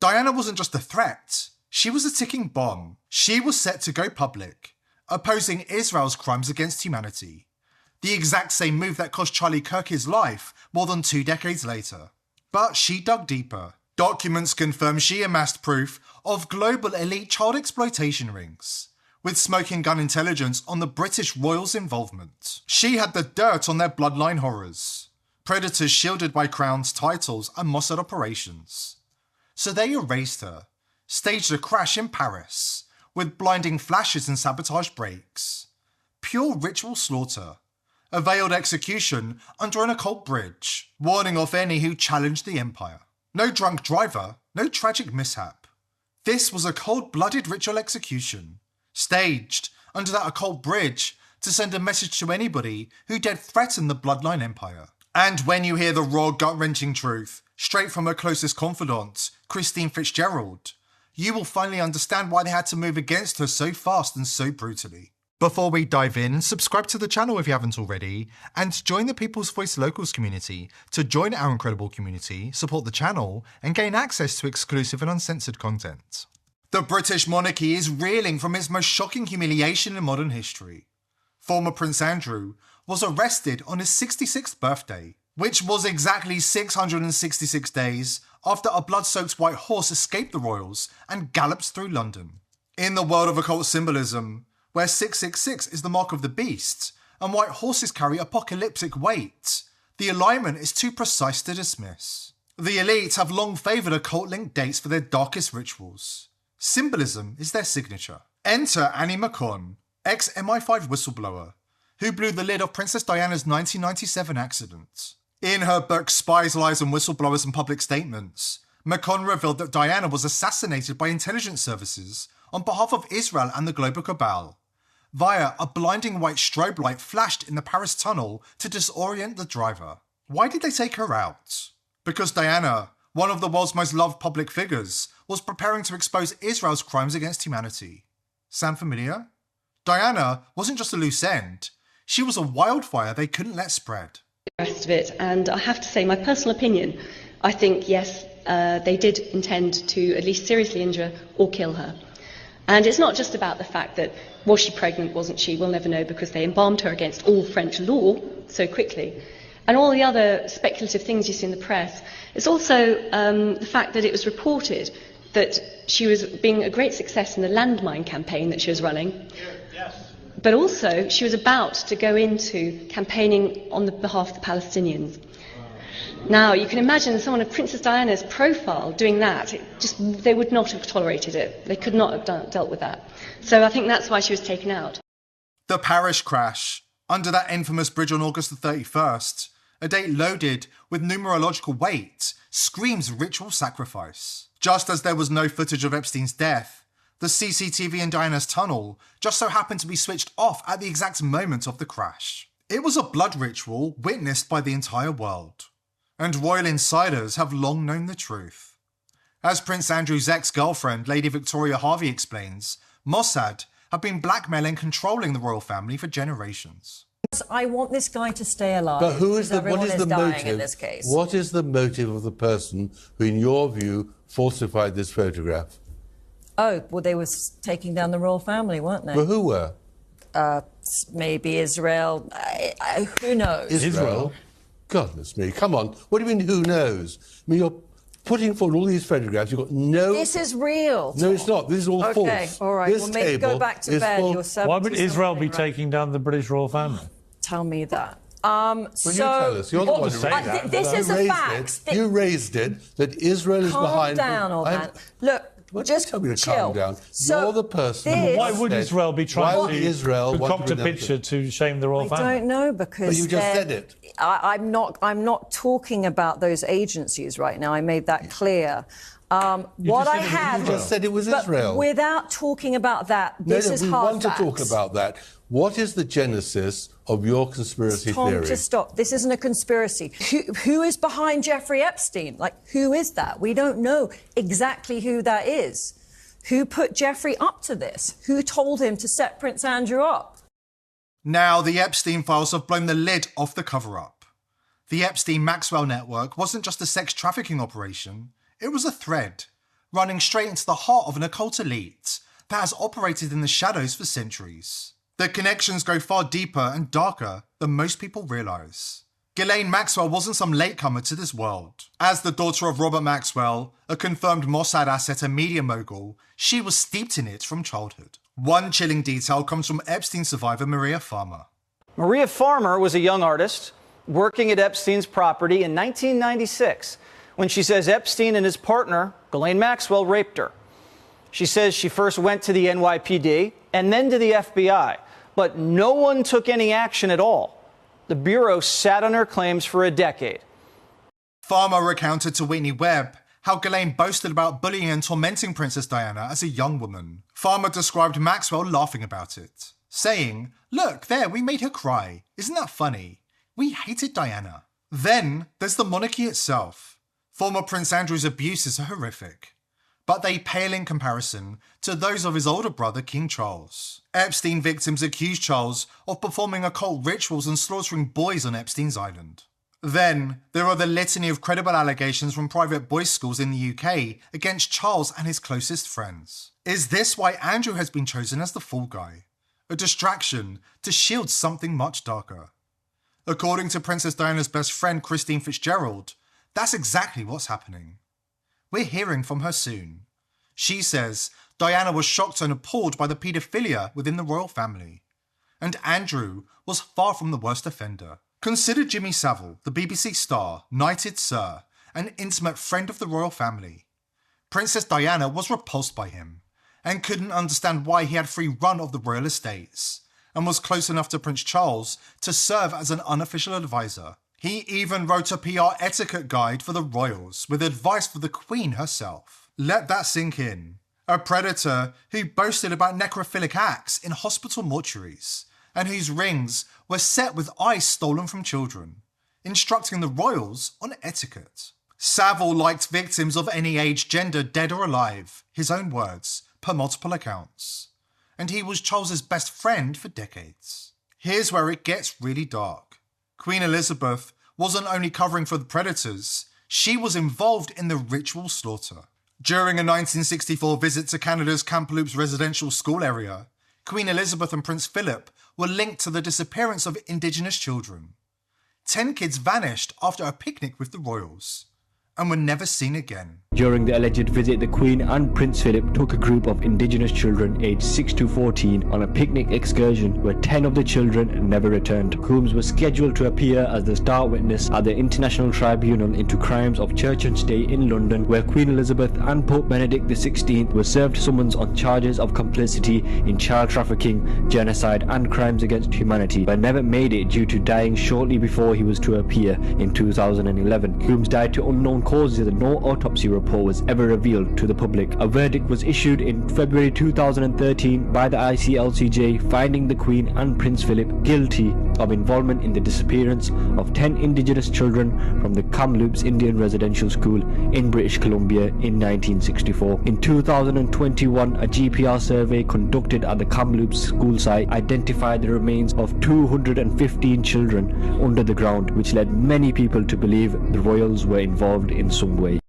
Diana wasn't just a threat, she was a ticking bomb. She was set to go public, opposing Israel's crimes against humanity. The exact same move that cost Charlie Kirk his life more than 2 decades later. But she dug deeper. Documents confirm she amassed proof of global elite child exploitation rings, with smoking gun intelligence on the British royals' involvement. She had the dirt on their bloodline horrors, predators shielded by crowns, titles, and Mossad operations. So they erased her, staged a crash in Paris, with blinding flashes and sabotage breaks. Pure ritual slaughter. A veiled execution under an occult bridge, warning off any who challenged the empire. No drunk driver, no tragic mishap. This was a cold-blooded ritual execution, staged under that occult bridge to send a message to anybody who dared threaten the bloodline empire. And when you hear the raw, gut-wrenching truth, straight from her closest confidant, Christine Fitzgerald, you will finally understand why they had to move against her so fast and so brutally. Before we dive in, subscribe to the channel if you haven't already, and join the People's Voice Locals community to join our incredible community, support the channel, and gain access to exclusive and uncensored content. The British monarchy is reeling from its most shocking humiliation in modern history. Former Prince Andrew was arrested on his 66th birthday, which was exactly 666 days after a blood-soaked white horse escaped the royals and galloped through London. In the world of occult symbolism, where 666 is the mark of the beast, and white horses carry apocalyptic weight, the alignment is too precise to dismiss. The elite have long favoured occult-linked dates for their darkest rituals. Symbolism is their signature. Enter Annie McCon, ex-MI5 whistleblower, who blew the lid off Princess Diana's 1997 accident. In her book Spies, Lies and Whistleblowers and Public Statements, McCon revealed that Diana was assassinated by intelligence services on behalf of Israel and the global cabal, via a blinding white strobe light flashed in the Paris tunnel to disorient the driver. Why did they take her out? Because Diana, one of the world's most loved public figures, was preparing to expose Israel's crimes against humanity. Sound familiar? Diana wasn't just a loose end, she was a wildfire they couldn't let spread. The rest of it, and I have to say, my personal opinion, I think yes, they did intend to at least seriously injure or kill her. And it's not just about the fact that, was she pregnant, wasn't she? We'll never know because they embalmed her against all French law so quickly. And all the other speculative things you see in the press. It's also the fact that it was reported that she was being a great success in the landmine campaign that she was running. Yes. But also she was about to go into campaigning on the behalf of the Palestinians. Now, you can imagine someone of Princess Diana's profile doing that. They would not have tolerated it. They could not have dealt with that. So I think that's why she was taken out. The Paris crash, under that infamous bridge on August the 31st, a date loaded with numerological weight, screams ritual sacrifice. Just as there was no footage of Epstein's death, the CCTV in Diana's tunnel just so happened to be switched off at the exact moment of the crash. It was a blood ritual witnessed by the entire world. And royal insiders have long known the truth. As Prince Andrew's ex-girlfriend, Lady Victoria Harvey, explains, Mossad have been blackmailing and controlling the royal family for generations. I want this guy to stay alive. But what is the motive in this case? What is the motive of the person who, in your view, falsified this photograph? Oh, well, they were taking down the royal family, weren't they? Well, who were? Maybe Israel. Who knows? Israel? Goodness me, come on. What do you mean, who knows? I mean, you're putting forward all these photographs, you've got no... This is real. No, it's not. This is all false. Okay, all right. This well, maybe go back to bed. Why would Israel be taking down the British royal family? Tell me that. Well, you tell us. You're the one who raised that. This is a fact. You raised it, that Israel is behind... Calm down, old man. Look, just tell me to chill. calm down. You're the person... Why would Israel be trying to concoct a picture to shame the royal family? I don't know, because... But you just said it. I'm not talking about those agencies right now. I made that clear. What I have... You just said it was Israel. Without talking about that, this is hard facts. We want to talk about that. What is the genesis of your conspiracy theory? Tom, just stop. This isn't a conspiracy. Who is behind Jeffrey Epstein? Like, who is that? We don't know exactly who that is. Who put Jeffrey up to this? Who told him to set Prince Andrew up? Now, the Epstein files have blown the lid off the cover-up. The Epstein-Maxwell network wasn't just a sex trafficking operation, it was a thread, running straight into the heart of an occult elite that has operated in the shadows for centuries. The connections go far deeper and darker than most people realise. Ghislaine Maxwell wasn't some latecomer to this world. As the daughter of Robert Maxwell, a confirmed Mossad asset and media mogul, she was steeped in it from childhood. One chilling detail comes from Epstein survivor Maria Farmer. Maria Farmer was a young artist working at Epstein's property in 1996 when she says Epstein and his partner, Ghislaine Maxwell, raped her. She says she first went to the NYPD and then to the FBI, but no one took any action at all. The Bureau sat on her claims for a decade. Farmer recounted to Whitney Webb how Ghislaine boasted about bullying and tormenting Princess Diana as a young woman. Farmer described Maxwell laughing about it, saying, "Look, there, we made her cry. Isn't that funny? We hated Diana." Then there's the monarchy itself. Former Prince Andrew's abuses are horrific, but they pale in comparison to those of his older brother, King Charles. Epstein victims accused Charles of performing occult rituals and slaughtering boys on Epstein's island. Then there are the litany of credible allegations from private boys' schools in the UK against Charles and his closest friends. Is this why Andrew has been chosen as the fall guy? A distraction to shield something much darker? According to Princess Diana's best friend, Christine Fitzgerald, that's exactly what's happening. We're hearing from her soon. She says Diana was shocked and appalled by the paedophilia within the royal family, and Andrew was far from the worst offender. Consider Jimmy Savile, the BBC star, knighted sir, an intimate friend of the royal family. Princess Diana was repulsed by him, and couldn't understand why he had free run of the royal estates, and was close enough to Prince Charles to serve as an unofficial advisor. He even wrote a PR etiquette guide for the royals with advice for the Queen herself. Let that sink in. A predator who boasted about necrophilic acts in hospital mortuaries, and whose rings were set with ice stolen from children, instructing the royals on etiquette. Savile liked victims of any age, gender, dead or alive, his own words, per multiple accounts. And he was Charles's best friend for decades. Here's where it gets really dark. Queen Elizabeth wasn't only covering for the predators, she was involved in the ritual slaughter. During a 1964 visit to Canada's Kamloops residential school area, Queen Elizabeth and Prince Philip were linked to the disappearance of Indigenous children. 10 kids vanished after a picnic with the royals, and were never seen again. During the alleged visit, the Queen and Prince Philip took a group of Indigenous children aged 6 to 14 on a picnic excursion where 10 of the children never returned. Coombs was scheduled to appear as the star witness at the International Tribunal into Crimes of Church and State in London, where Queen Elizabeth and Pope Benedict XVI were served summons on charges of complicity in child trafficking, genocide and crimes against humanity, but never made it due to dying shortly before he was to appear in 2011. Coombs died to unknown causes and no autopsy report was ever revealed to the public. A verdict was issued in February 2013 by the ICLCJ, finding the Queen and Prince Philip guilty of involvement in the disappearance of 10 Indigenous children from the Kamloops Indian Residential School in British Columbia in 1964. In 2021, a GPR survey conducted at the Kamloops school site identified the remains of 215 children under the ground, which led many people to believe the royals were involved in some way.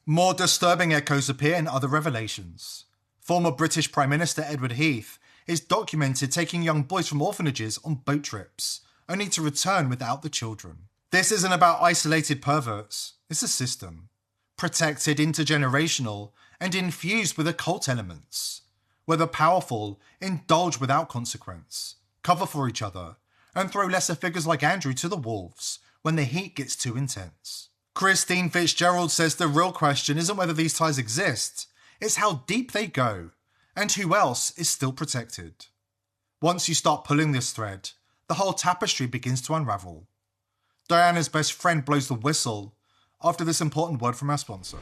More disturbing echoes appear in other revelations. Former British Prime Minister Edward Heath is documented taking young boys from orphanages on boat trips, only to return without the children. This isn't about isolated perverts, it's a system, protected, intergenerational, and infused with occult elements, where the powerful indulge without consequence, cover for each other, and throw lesser figures like Andrew to the wolves when the heat gets too intense. Christine Fitzgerald says the real question isn't whether these ties exist, it's how deep they go, and who else is still protected. Once you start pulling this thread, the whole tapestry begins to unravel. Diana's best friend blows the whistle after this important word from our sponsor.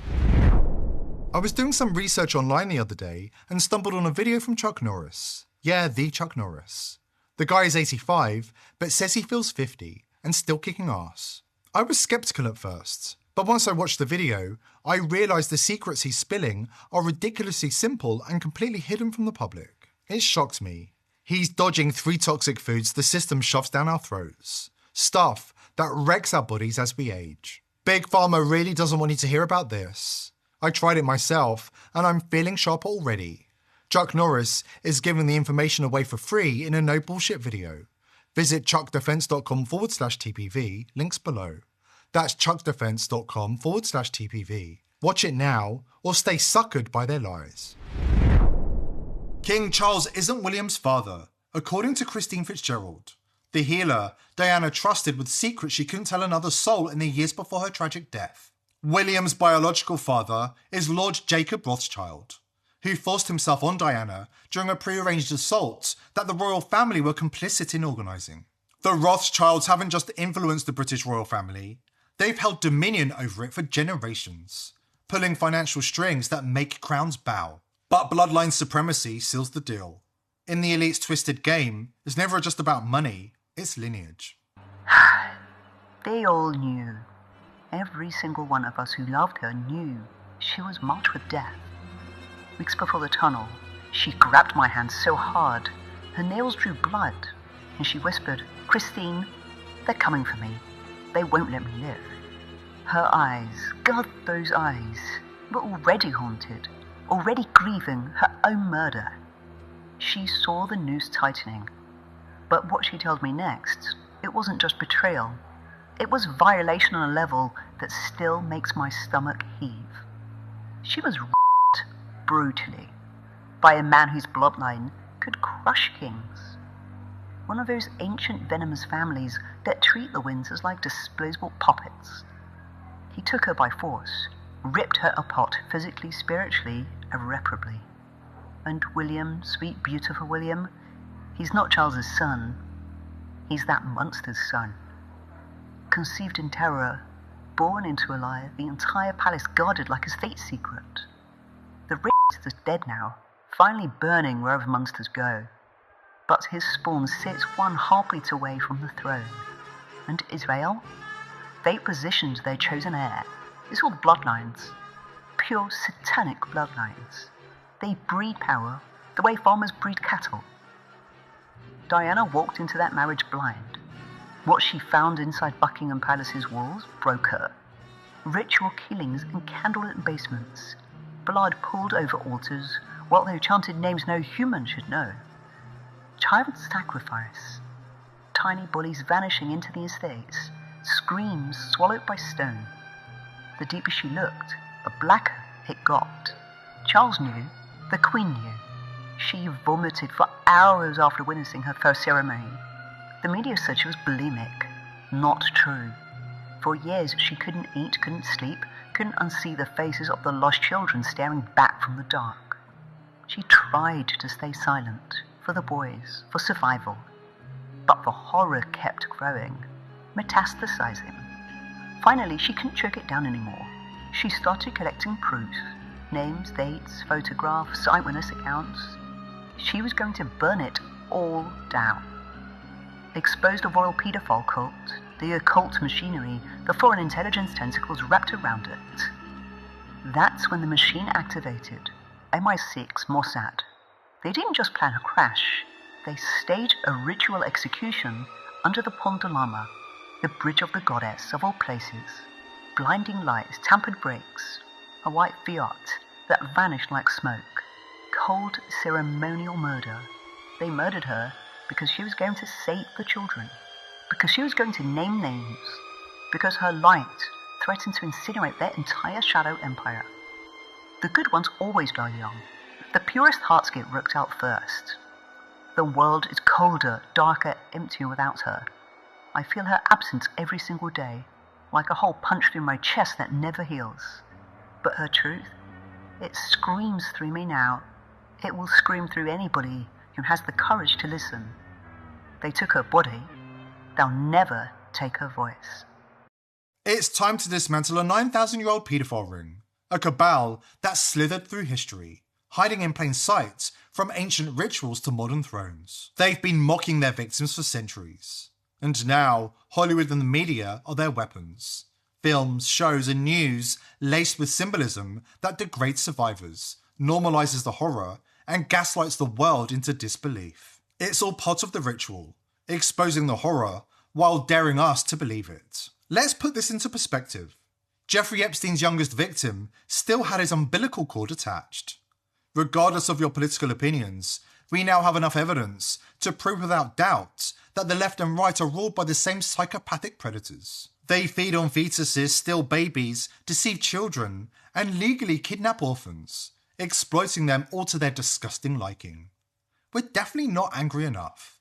I was doing some research online the other day and stumbled on a video from Chuck Norris. Yeah, the Chuck Norris. The guy is 85, but says he feels 50 and still kicking ass. I was skeptical at first, but once I watched the video, I realised the secrets he's spilling are ridiculously simple and completely hidden from the public. It shocked me. He's dodging 3 toxic foods the system shoves down our throats. Stuff that wrecks our bodies as we age. Big Pharma really doesn't want you to hear about this. I tried it myself, and I'm feeling sharp already. Chuck Norris is giving the information away for free in a no bullshit video. Visit chuckdefense.com/TPV, links below. That's chuckdefense.com/TPV. Watch it now, or stay suckered by their lies. King Charles isn't William's father, according to Christine Fitzgerald. The healer Diana trusted with secrets she couldn't tell another soul in the years before her tragic death. William's biological father is Lord Jacob Rothschild, who forced himself on Diana during a prearranged assault that the royal family were complicit in organising. The Rothschilds haven't just influenced the British royal family, they've held dominion over it for generations, pulling financial strings that make crowns bow. But bloodline supremacy seals the deal. In the elite's twisted game, it's never just about money, it's lineage. They all knew. Every single one of us who loved her knew she was marked with death. Weeks before the tunnel, she grabbed my hand so hard, her nails drew blood, and she whispered, "Christine, they're coming for me. They won't let me live." Her eyes, God, those eyes, were already haunted, already grieving her own murder. She saw the noose tightening, but what she told me next, it wasn't just betrayal. It was violation on a level that still makes my stomach heave. She was raped brutally by a man whose bloodline could crush kings. One of those ancient venomous families that treat the Windsors like disposable puppets. He took her by force, ripped her apart physically, spiritually, irreparably. And William, sweet, beautiful William, he's not Charles's son. He's that monster's son. Conceived in terror, born into a lie, the entire palace guarded like a state secret. The rich is dead now, finally burning wherever monsters go. But his spawn sits one heartbeat away from the throne. And Israel? They positioned their chosen heir. It's all bloodlines. Pure satanic bloodlines. They breed power the way farmers breed cattle. Diana walked into that marriage blind. What she found inside Buckingham Palace's walls broke her. Ritual killings in candlelit basements. Blood poured over altars, while they chanted names no human should know. Child sacrifice. Tiny bodies vanishing into the estates. Screams swallowed by stone. The deeper she looked, the blacker it got. Charles knew. The Queen knew. She vomited for hours after witnessing her first ceremony. The media said she was bulimic. Not true. For years she couldn't eat, couldn't sleep, couldn't unsee the faces of the lost children staring back from the dark. She tried to stay silent, for the boys, for survival. But the horror kept growing, metastasizing. Finally, she couldn't choke it down anymore. She started collecting proof. Names, dates, photographs, eyewitness accounts. She was going to burn it all down. Expose the royal paedophile cult, the occult machinery, the foreign intelligence tentacles wrapped around it. That's when the machine activated. MI6, Mossad. They didn't just plan a crash. They staged a ritual execution under the Pont de l'Ama, the bridge of the goddess of all places. Blinding lights, tampered brakes, a white Fiat that vanished like smoke. Cold ceremonial murder. They murdered her because she was going to save the children, because she was going to name names, because her light threatened to incinerate their entire shadow empire. The good ones always die young. The purest hearts get ripped out first. The world is colder, darker, emptier without her. I feel her absence every single day, like a hole punched through my chest that never heals. But her truth, it screams through me now. It will scream through anybody who has the courage to listen. They took her body. They'll never take her voice. It's time to dismantle a 9,000-year-old paedophile ring, a cabal that slithered through history, hiding in plain sight from ancient rituals to modern thrones. They've been mocking their victims for centuries. And now, Hollywood and the media are their weapons. Films, shows and news laced with symbolism that degrades survivors, normalises the horror, and gaslights the world into disbelief. It's all part of the ritual, exposing the horror while daring us to believe it. Let's put this into perspective. Jeffrey Epstein's youngest victim still had his umbilical cord attached. Regardless of your political opinions, we now have enough evidence to prove without doubt that the left and right are ruled by the same psychopathic predators. They feed on fetuses, steal babies, deceive children, and legally kidnap orphans, exploiting them all to their disgusting liking. We're definitely not angry enough.